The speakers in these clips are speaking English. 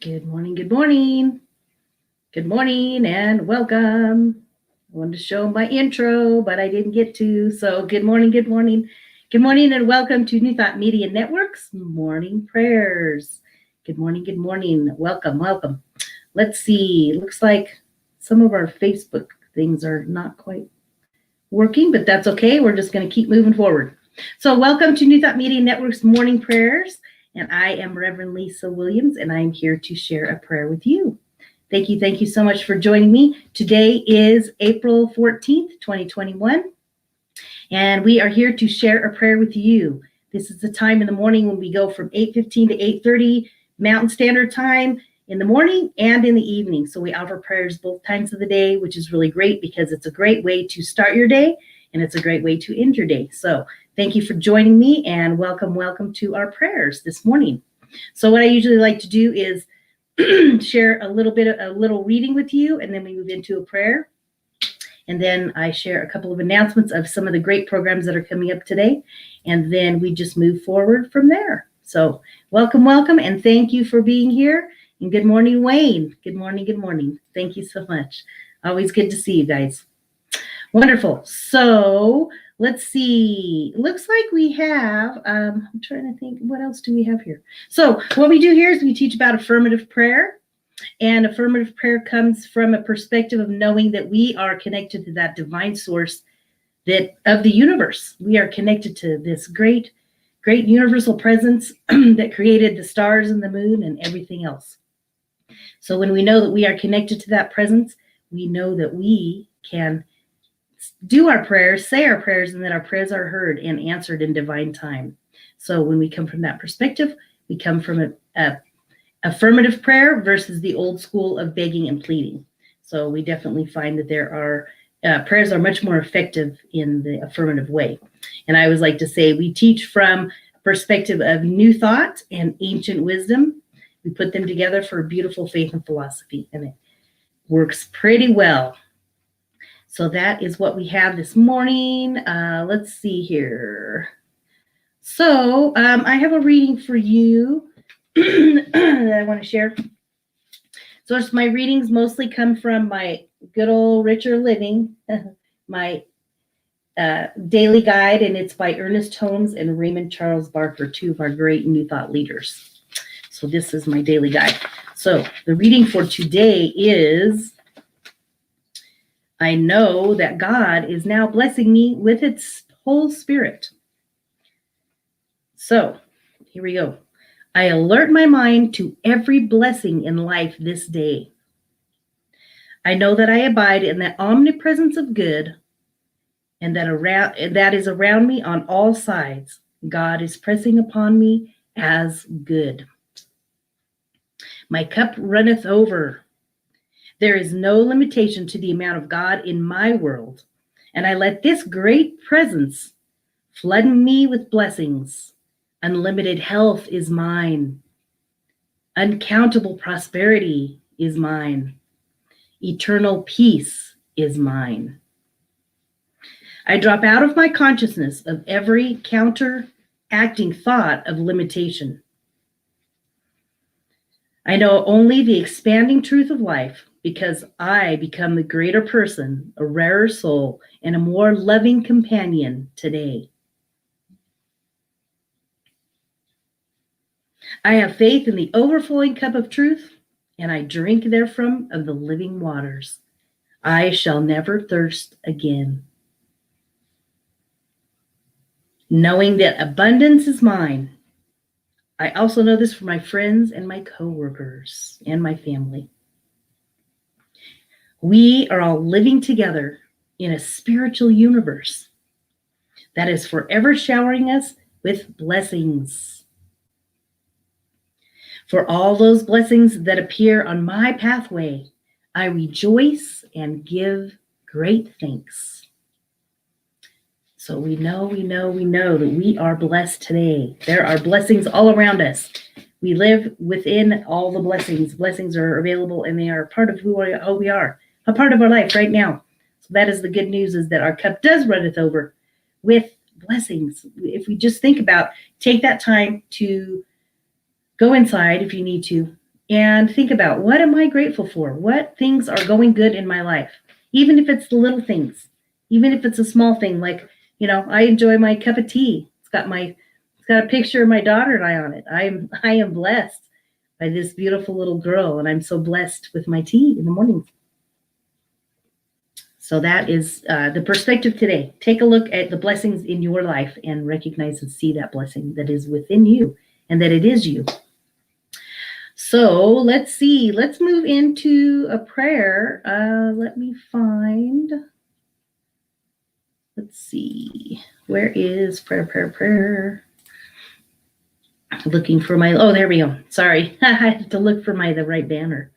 Good morning, good morning. Good morning and welcome. I wanted to show my intro, but I didn't get to. So good morning, good morning. Good morning and welcome to New Thought Media Network's Morning Prayers. Good morning, good morning. Welcome, welcome. Let's see. Looks like some of our Facebook things are not quite working, but that's okay. We're just going to keep moving forward. So welcome to New Thought Media Network's Morning Prayers. And I am Rev Lisa Williams, and I'm here to share a prayer with you. Thank you so much for joining me. Today is April 14th, 2021, and we are here to share a prayer with you. This is the time in the morning when we go from 8:15 to 8:30 Mountain Standard Time in the morning and in the evening. So we offer prayers both times of the day, which is really great because it's a great way to start your day, and it's a great way to end your day. So thank you for joining me, and welcome to our prayers this morning. So what I usually like to do is share a little reading with you, and then we move into a prayer. And then I share a couple of announcements of some of the great programs that are coming up today, and then we just move forward from there. So welcome, and thank you for being here. And good morning, Wayne. Good morning. Thank you so much. Always good to see you guys. Wonderful. So let's see. Looks like we have, I'm trying to think, what else do we have here? So what we do here is we teach about affirmative prayer. And affirmative prayer comes from a perspective of knowing that we are connected to that divine source that of the universe. We are connected to this great universal presence that created the stars and the moon and everything else. So when we know that we are connected to that presence, we know that we can do our prayers, say our prayers, and that our prayers are heard and answered in divine time. So when we come from that perspective, we come from a affirmative prayer versus the old school of begging and pleading. So we definitely find that there are prayers are much more effective in the affirmative way. And I always like to say we teach from a perspective of new thought and ancient wisdom. We put them together for a beautiful faith and philosophy, and it works pretty well. So that is what we have this morning. Let's see here. So I have a reading for you that I want to share. So my readings mostly come from my good old Richer Living, my daily guide, and it's by Ernest Holmes and Raymond Charles Barker, two of our great New Thought leaders. So this is my daily guide. So the reading for today is, I know that God is now blessing me with its whole spirit. So here we go. I alert my mind to every blessing in life this day. I know that I abide in the omnipresence of good, and that is around me on all sides. God is pressing upon me as good. My cup runneth over. There is no limitation to the amount of God in my world, and I let this great presence flood me with blessings. Unlimited health is mine. Uncountable prosperity is mine. Eternal peace is mine. I drop out of my consciousness of every counteracting thought of limitation. I know only the expanding truth of life because I become the greater person, a rarer soul, and a more loving companion today. I have faith in the overflowing cup of truth, and I drink therefrom of the living waters. I shall never thirst again. Knowing that abundance is mine, I also know this for my friends and my coworkers and my family. We are all living together in a spiritual universe that is forever showering us with blessings. For all those blessings that appear on my pathway, I rejoice and give great thanks. So we know that we are blessed today. There are blessings all around us. We live within all the blessings. Blessings are available, and they are part of who we are, a part of our life right now. So that is the good news, is that our cup does runneth over with blessings. If we just think about, take that time to go inside if you need to, and think about, what am I grateful for? What things are going good in my life? Even if it's the little things, even if it's a small thing, like, I enjoy my cup of tea. It's got a picture of my daughter and I on it. I am blessed by this beautiful little girl, and I'm so blessed with my tea in the morning. So that is the perspective today. Take a look at the blessings in your life and recognize and see that blessing that is within you and that it is you. So let's see. Let's move into a prayer. Let me find. Let's see. Where is prayer? Looking for oh, there we go. Sorry. I had to look for the right banner.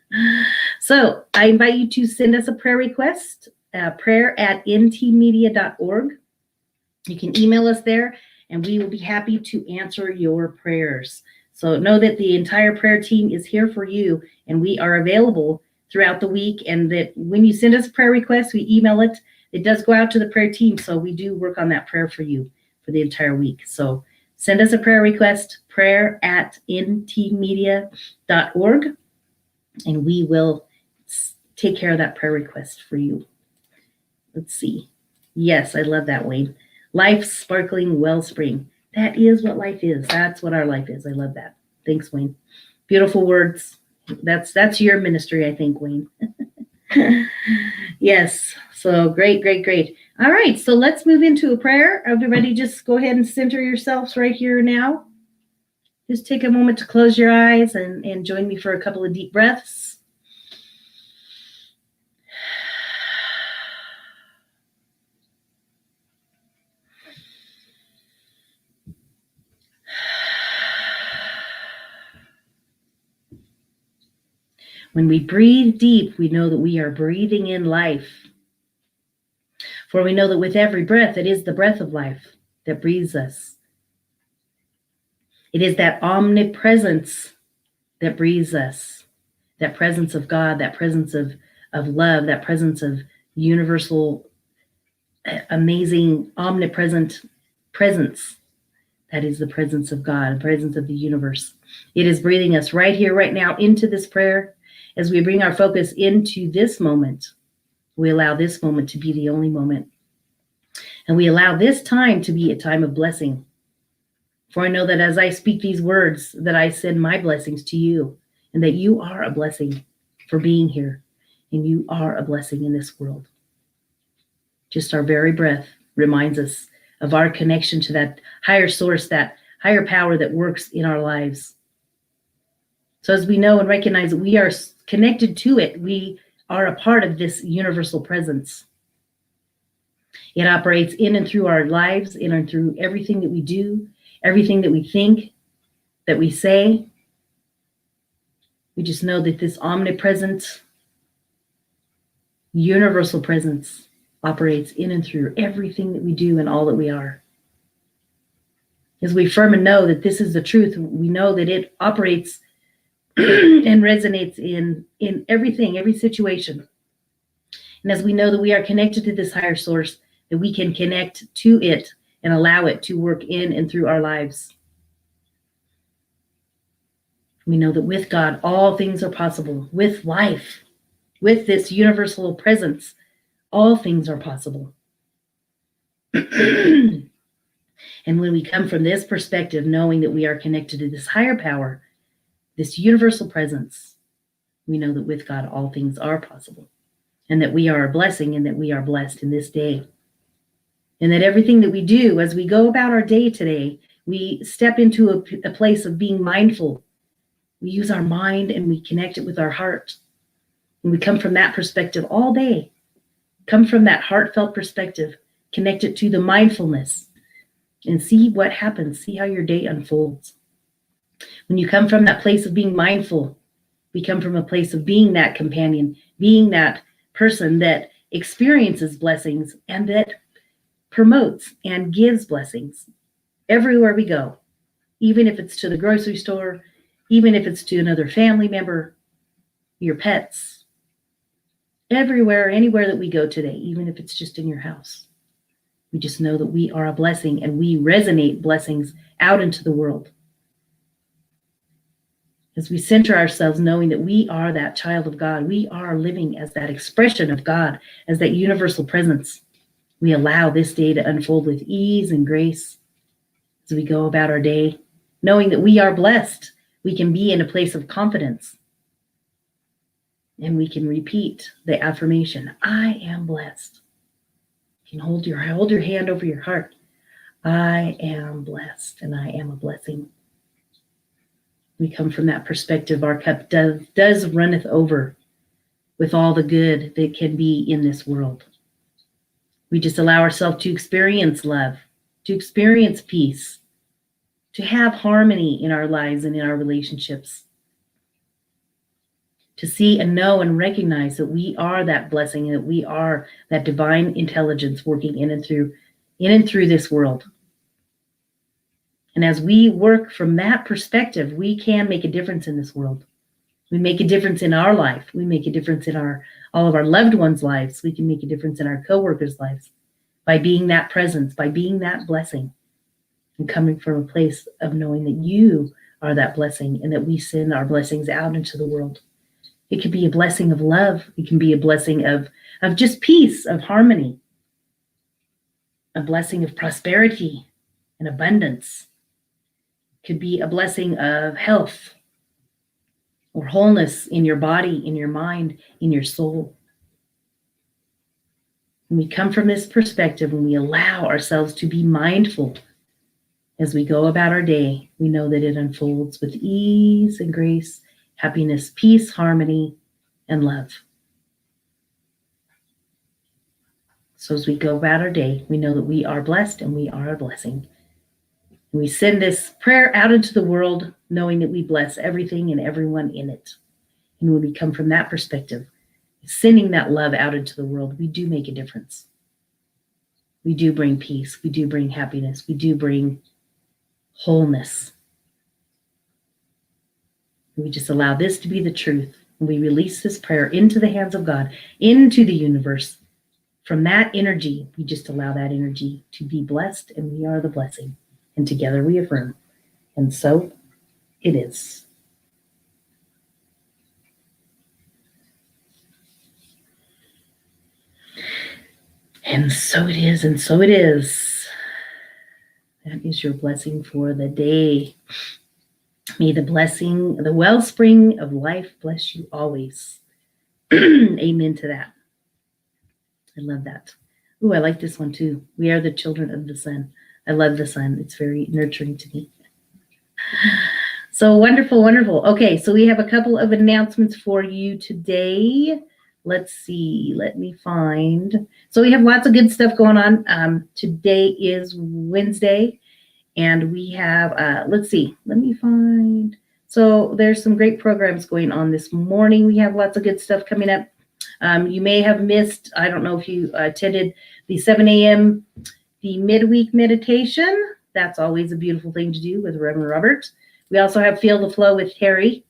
So I invite you to send us a prayer request, prayer@ntmedia.org. You can email us there, and we will be happy to answer your prayers. So know that the entire prayer team is here for you, and we are available throughout the week. And that when you send us a prayer request, we email it. It does go out to the prayer team, so we do work on that prayer for you for the entire week. So send us a prayer request, prayer@ntmedia.org, and we will take care of that prayer request for you. Let's see. Yes, I love that, Wayne. Life's sparkling wellspring. That is what life is. That's what our life is. I love that. Thanks, Wayne. Beautiful words. That's your ministry, I think, Wayne. Yes. So great. All right. So let's move into a prayer. Everybody just go ahead and center yourselves right here now. Just take a moment to close your eyes and join me for a couple of deep breaths. When we breathe deep, we know that we are breathing in life. For we know that with every breath, it is the breath of life that breathes us. It is that omnipresence that breathes us, that presence of God, that presence of love, that presence of universal, amazing, omnipresent presence. That is the presence of God, the presence of the universe. It is breathing us right here, right now, into this prayer. As we bring our focus into this moment, we allow this moment to be the only moment. And we allow this time to be a time of blessing. For I know that as I speak these words, that I send my blessings to you, and that you are a blessing for being here, and you are a blessing in this world. Just our very breath reminds us of our connection to that higher source, that higher power that works in our lives. So as we know and recognize that we are connected to it, we are a part of this universal presence. It operates in and through our lives, in and through everything that we do, everything that we think, that we say. We just know that this omnipresent, universal presence operates in and through everything that we do and all that we are. As we firm and know that this is the truth, we know that it operates and resonates in everything, every situation. And as we know that we are connected to this higher source, that we can connect to it and allow it to work in and through our lives. We know that with God, all things are possible. With life, with this universal presence, all things are possible. And when we come from this perspective, knowing that we are connected to this higher power, this universal presence, we know that with God, all things are possible, and that we are a blessing and that we are blessed in this day. And that everything that we do as we go about our day today, we step into a place of being mindful. We use our mind and we connect it with our heart. And we come from that perspective all day. Come from that heartfelt perspective, connect it to the mindfulness, and see what happens. See how your day unfolds. When you come from that place of being mindful, we come from a place of being that companion, being that person that experiences blessings and that promotes and gives blessings everywhere we go, even if it's to the grocery store, even if it's to another family member, your pets, everywhere, anywhere that we go today, even if it's just in your house. We just know that we are a blessing and we resonate blessings out into the world. As we center ourselves, knowing that we are that child of God, we are living as that expression of God, as that universal presence. We allow this day to unfold with ease and grace as we go about our day, knowing that we are blessed. We can be in a place of confidence. And we can repeat the affirmation, I am blessed. You can hold your hand over your heart. I am blessed and I am a blessing. We come from that perspective. Our cup does runneth over with all the good that can be in this world. We just allow ourselves to experience love, to experience peace, to have harmony in our lives and in our relationships, to see and know and recognize that we are that blessing and that we are that divine intelligence working in and through this world. And as we work from that perspective, we can make a difference in this world. We make a difference in our life. We make a difference in all of our loved ones' lives. We can make a difference in our coworkers' lives by being that presence, by being that blessing, and coming from a place of knowing that you are that blessing and that we send our blessings out into the world. It could be a blessing of love. It can be a blessing of just peace, of harmony, a blessing of prosperity and abundance. It could be a blessing of health or wholeness in your body, in your mind, in your soul. When we come from this perspective and we allow ourselves to be mindful as we go about our day, we know that it unfolds with ease and grace, happiness, peace, harmony, and love. So as we go about our day, we know that we are blessed and we are a blessing. And we send this prayer out into the world, knowing that we bless everything and everyone in it. And when we come from that perspective, sending that love out into the world, we do make a difference. We do bring peace. We do bring happiness. We do bring wholeness. We just allow this to be the truth. And we release this prayer into the hands of God, into the universe. From that energy, we just allow that energy to be blessed, and we are the blessing. And together we affirm. And so it is. And so it is, and so it is. That is your blessing for the day. May the blessing, the wellspring of life bless you always. Amen to that. I love that. Ooh, I like this one too. We are the children of the sun. I love the sun. It's very nurturing to me. So wonderful, wonderful. Okay, so we have a couple of announcements for you today. Let's see. Let me find. So we have lots of good stuff going on. Today is Wednesday. And we have, let's see, let me find. So there's some great programs going on this morning. We have lots of good stuff coming up. You may have missed, I don't know if you attended the 7 a.m., the midweek meditation. That's always a beautiful thing to do with Reverend Robert. We also have Feel the Flow with Terry.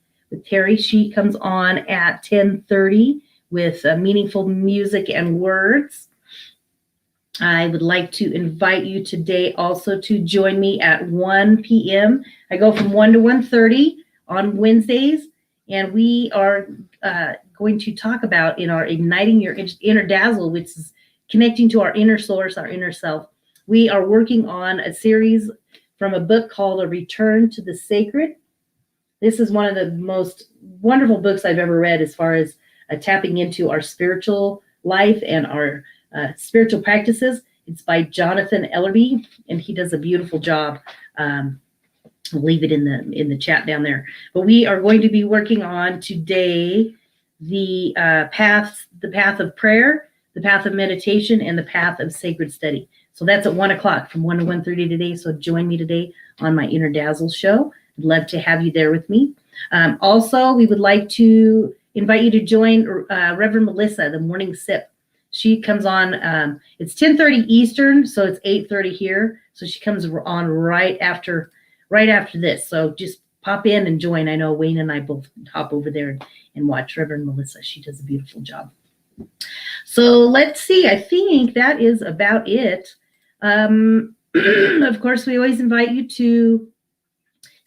She comes on at 10:30 with meaningful music and words. I would like to invite you today also to join me at 1 p.m. I go from 1 to 1:30 on Wednesdays, and we are going to talk about in our Igniting Your Inner Dazzle, which is connecting to our inner source, our inner self. We are working on a series from a book called A Return to the Sacred. This is one of the most wonderful books I've ever read as far as tapping into our spiritual life and our spiritual practices. It's by Jonathan Ellerby, and he does a beautiful job. I'll leave it in the chat down there. But we are going to be working on today the path of prayer, the path of meditation, and the path of sacred study. So that's at 1 o'clock from 1 to 1:30 today. So join me today on my Inner Dazzle show. I'd love to have you there with me. Also, we would like to invite you to join Reverend Melissa, the Morning Sip. She comes on, it's 10:30 Eastern, so it's 8:30 here. So she comes on right after this. So just pop in and join. I know Wayne and I both hop over there and watch Reverend Melissa. She does a beautiful job. So let's see. I think that is about it. Of course, we always invite you to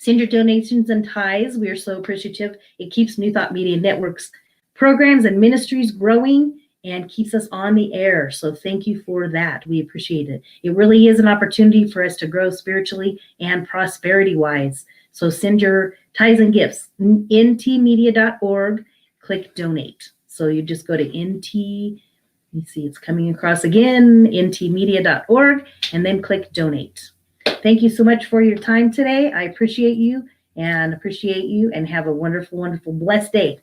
Send your donations and tithes. We are so appreciative. It keeps New Thought Media Network's programs and ministries growing and keeps us on the air. So thank you for that. We appreciate it. It really is an opportunity for us to grow spiritually and prosperity-wise. So send your tithes and gifts. ntmedia.org, click donate. So you just go to nt, let me see, it's coming across again, ntmedia.org, and then click donate. Thank you so much for your time today. I appreciate you and have a wonderful, wonderful, blessed day.